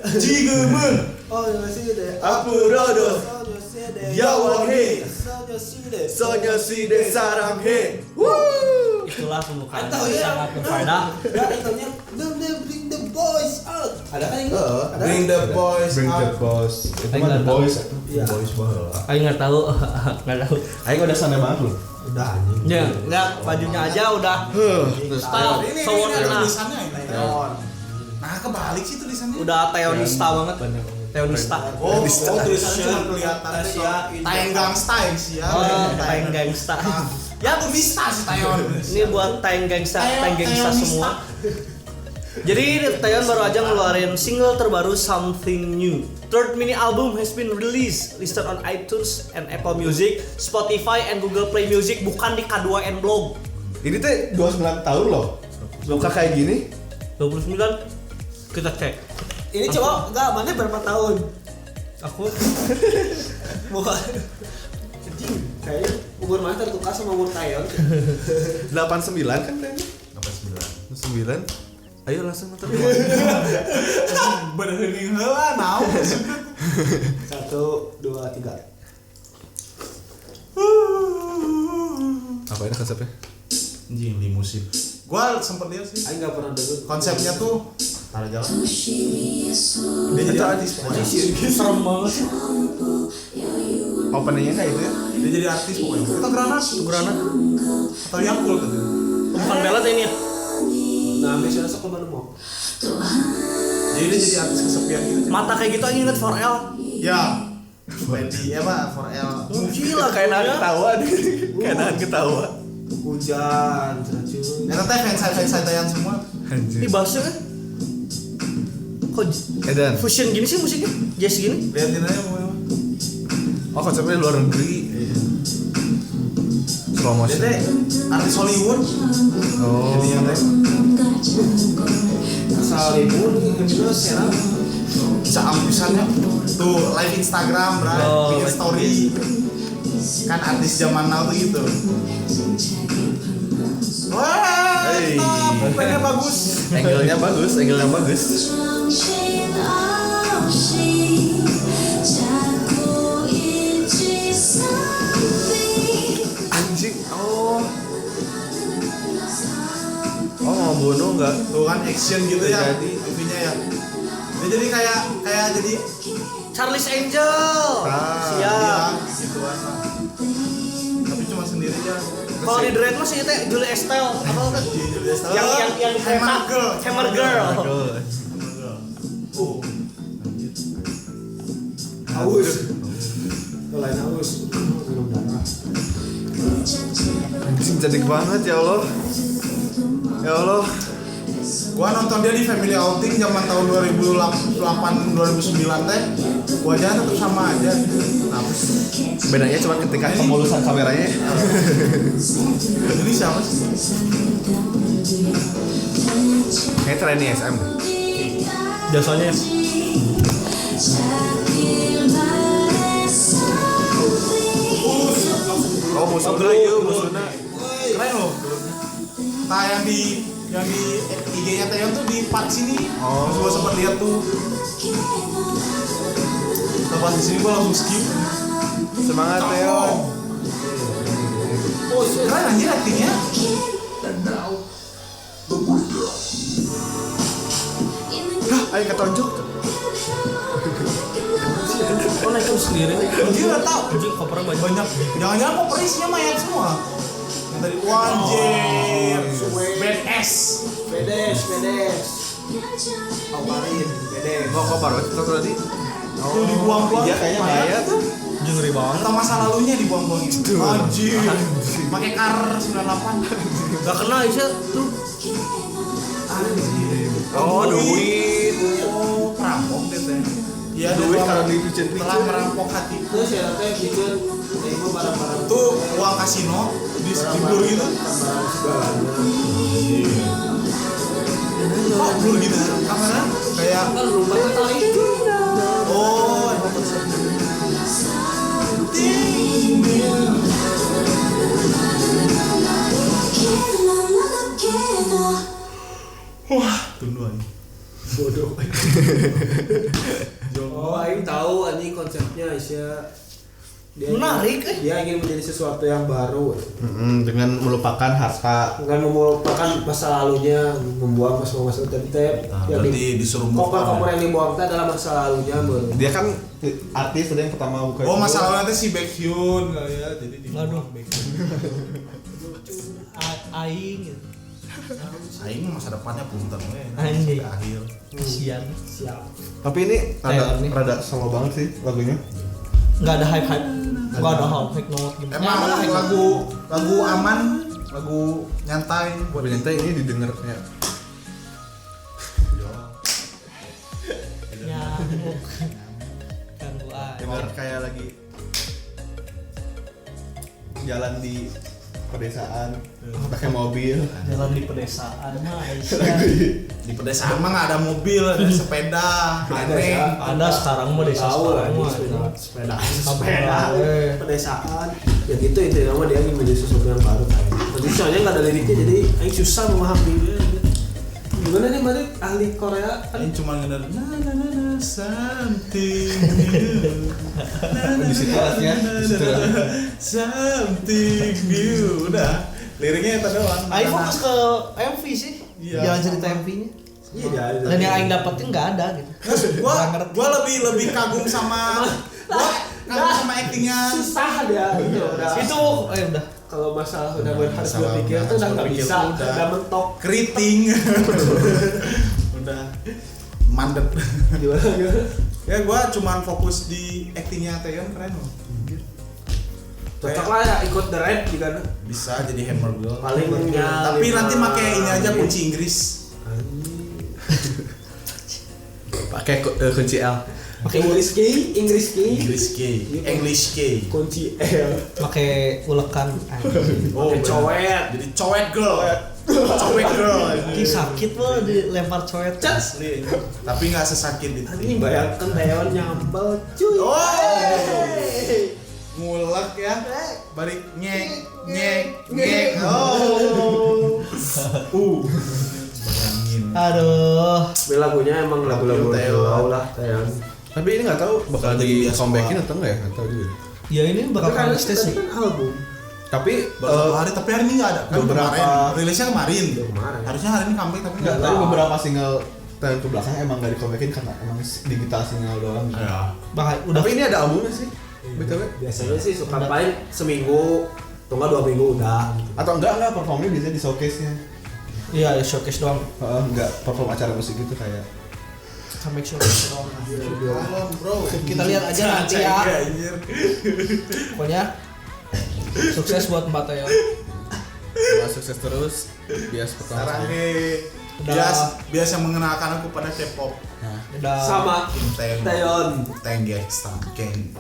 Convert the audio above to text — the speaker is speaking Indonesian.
지금은 앞으로도 야왕해 소녀시대 사랑해. Itulah pembukaan sangat berfaedah. Ya intronya bring the boys out. Ada kan ini? Ada. Bring the boys Bring the out. boss. Itu mah the boys. Boys baheula. Aing enggak tahu. Aing udah sana banget loh. Udah anjing. Ya, enggak bajunya aja udah. Style, Ini sewot ada enak. tulisannya ini. Nah kebalik sih tulisannya. Udah teonista banget. Teonista. Oh tulisannya cuma kelihatan Taeng gangsta ya sih ya. Taeng gangsta. Ya tuh bisa sih Taeyon. Ini buat Taeng gangsta semua. Jadi Taeyeon baru aja ngeluarin single terbaru Something New. Third mini album has been released, listed on iTunes and Apple Music, Spotify and Google Play Music, bukan di K2N Blog. Ini teh 29 tahun loh. Luka kayak gini. 29 kita cek. Ini cowok enggak mana berapa tahun? Aku Bukan. Anjing, kayaknya umur mana tertukar sama umur Taeyeon. 89 kan kayaknya. 89. 9. Ayo langsung nonton. Berhening heula naon. 1, 2, 3. Apa ini konsepnya? Anjing di musik. Gua sempet lihat sih. Aing enggak pernah denger. Konsepnya tuh ada jalan. Dia jadi artis. pokoknya. serem banget. Openingnya kayak itu ya? Dia jadi artis pokoknya. Kita granat. Granat. Atau Yakult gitu. Bukan belat ini ya. Nah, misalnya sok mana mau. Jadi dia jadi artis kesepian gitu. Mata kayak gitu aja inget 4L. Ya. Wendy ya Pak, 4L. Gila Kayak nahan ketawa deh. Kayak nahan ketawa. Hujan, ceracun. Eta teh fans Taeyeon semua. Ini bassnya kan? Kok Edan. fusion gini sih musiknya? Jazz gini? Liatin aja pokoknya. Oh konsepnya luar negeri. Slow Dia motion. teh artis Hollywood. Oh. Jadi yang teh Asal libur gitu sekarang. caam pisannya tuh live Instagram, bro, Oh, bikin live story. Kan artis zaman now tuh gitu. Wah, Hey. pengen bagus. Angle-nya bagus, angle-nya bagus. Anjing. Oh. Oh mau bunuh enggak? Tuh kan action gitu ya, Jadi. movie-nya ya. Dia jadi kayak jadi Charlie's Angel. iya, Siap. gituan lah. Tapi cuma sendiri ya. Kalau di Dread mah sih teh Julie Estelle apa kan? Yang di Hammer kereta. Girl. Hammer Girl. Oh. Haus. Lain haus. Minum darah. Anjing cantik banget ya Allah. Ya Allah. Gua nonton dia di Family Outing zaman tahun 2008 2009 teh. Wajahnya tetap sama aja. Kenapa sih? Bedanya cuma ketika pemulusan kameranya. Ini siapa sih? Kayak trennya SM. Biasanya Oh musuh Melayu, musuhnya. Keren loh. Nah yang di IG-nya Taeyeon tuh di part sini. Oh. Terus gua sempat lihat tuh. Pas di sini gua langsung skip. Semangat Teon. Oh, keren anjir actingnya. Ayo ketonjok. oh naik terus sendiri. Anjir enggak tahu. Anjing kopernya banyak. Banyak. Jangan-jangan kok isinya mayat semua. Yang tadi anjir. Badass. Bedes. Kabarin, bedes. Oh kok baru itu tadi? Tuh dibuang-buang. Iya kayaknya mayat tuh. Anjing ngeri banget. Atau masa lalunya dibuang-buang gitu. Anjir. Pakai kar 98. Gak kena Aisyah tuh. Oh duit. Oh, perampok deh teh. Iya, Duit dia karena telah- dipicen-picen. telah merampok hatiku. Terus ya teh bikin ibu barang-barang Tuh uang kasino blur gitu. barang segalanya. Kok blur gitu kamera? Kayak Kan rumah teh itu. oh, wah, tunggu aja. Bodoh. Oh, aing tahu anjing konsepnya Aisyah. Menarik, Dia ingin menjadi sesuatu yang baru. Dengan melupakan harta. Dengan melupakan masa lalunya, membuang masa tadi teh. Berarti disuruh move on. Koper-koper yang dibuang teh adalah masa lalunya. Dia kan artis tadi yang pertama buka. Oh masalahnya nanti si Baekhyun kali ya, jadi di Aduh. Baekhyun. Aing gitu. Aing masa depannya punten we. Anjing. Sampai akhir. Sian. Siap. Tapi ini Taylor nih. rada slow banget sih lagunya. Nggak ada hype. Nggak ada hype note gimana. Emang lagu aman, lagu nyantai Buat nyantai ini didengar kayak nyamuk. Ganggu aja. dengar kayak lagi jalan di pedesaan pakai mobil. Jalan di pedesaan mah di pedesaan mah nggak ada mobil, ada sepeda, aneh. ada sekarang mah desa Tahu sekarang mah sepeda pedesaan ya gitu itu nama dia ingin menjadi sesuatu yang baru kan. Nanti soalnya nggak ada liriknya jadi aing susah memahaminya. Gimana nih Malik ahli Korea kan Aing cuma ngedenger na na na na something new. Di situ artinya, di situ. Something new. Udah, liriknya itu doang. Aing fokus ke MV sih. Iya. Jalan cerita MV-nya. iya Dan yang Aing dapetin nggak ada gitu. Gua lebih kagum sama actingnya. susah dia itu udah Itu udah. kalau masalah udah harus Masalah berpikir udah tuh udah harus nggak berpikir bisa udah. udah mentok Keriting. Udah mandet. gimana Ya gua cuman fokus di actingnya Taeyeon keren loh. cocok lah ya ikut the rap juga nah. Bisa jadi Hammer Girl. Palingnya Tapi 5 nanti pakai ini aja kunci Inggris. Pakai kunci L. Inggris key English K. kunci L Pakai ulekan. Oh, Pakai cowet. Jadi cowet girl. Cowet girl. Ki sakit loh dilempar coet. Asli. Tapi nggak sesakit itu. Ini bayangkan Taeyeon nyambel cuy. Oh. Ngulek ya. Balik nyek. Oh. Bayangin. Aduh. Tapi lagunya emang lagu-lagu Taeyeon. galau lah Taeyeon. Tapi ini nggak tahu bakal di comebackin atau enggak ya? Nggak tahu juga. Ya ini bakal Tapi kan kan stage tapi sih. kan album. Tapi Baru satu hari, tapi hari ini nggak ada. Kan beberapa- kemarin. Rilisnya kemarin. Kemarin. Harusnya hari ini comeback tapi enggak, nggak. tapi beberapa single tahun ke belakang emang nggak di comebackin karena emang digital single doang. Gitu. Ya. Bakal udah Tapi ini ada albumnya sih. BTW. Biasanya sih suka paling seminggu atau enggak 2 minggu udah. Atau enggak performnya biasanya di showcase-nya. iya showcase doang. Enggak perform acara musik gitu kayak Comeback showcase doang. Tolong, bro. Kita lihat aja nanti ya. Anjir. Pokoknya sukses buat Mbak Taeyeon. Semoga sukses terus. Bias pertama. Sarange. Udah. Bias yang mengenalkan aku pada K-pop. Nah, Udah Sama Teng. Taeyeon. Teng guys, Teng.